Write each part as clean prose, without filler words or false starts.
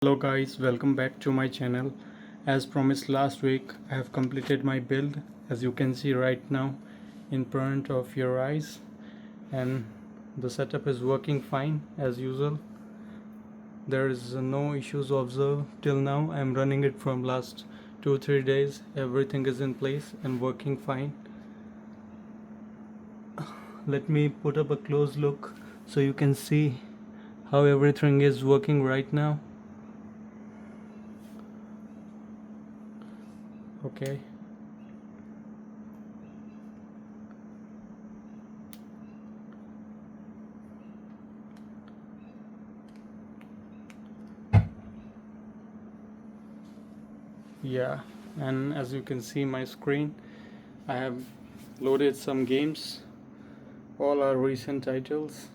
Hello guys, welcome back to my channel. As promised last week, I have completed my build, as you can see right now in front of your eyes, and the setup is working fine as usual. There is no issues observed till now. I am running it from last 2-3 days. Everything is in place and working fine. Let me put up a close look so you can see how everything is working right now. Okay. Yeah, and as you can see my screen, I have loaded some games. All are recent titles,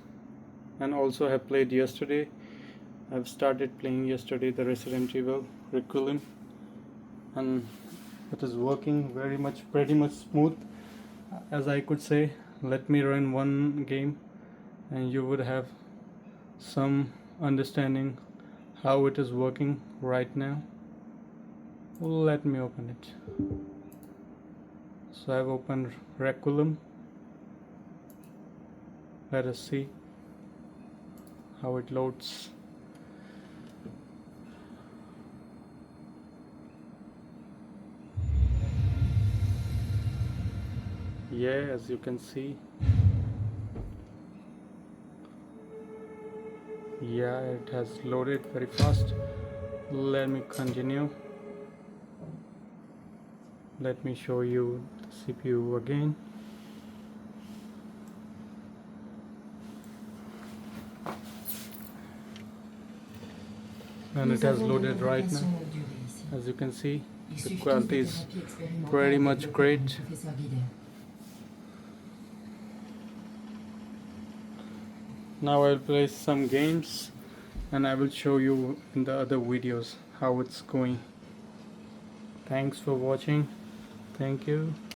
and also have played yesterday. I've started playing yesterday the Resident Evil Requiem, and it is working pretty much smooth, as I could say. Let me run one game and you would have some understanding how it is working right now. Let me open it. So I've opened Requiem. Let us see how it loads. Yeah, as you can see, yeah, it has loaded very fast. Let me continue. Let me show you the CPU again. And it has loaded right now. As you can see, the quality is pretty much great. Now I'll play some games and I will show you in the other videos how it's going. Thanks for watching. Thank you.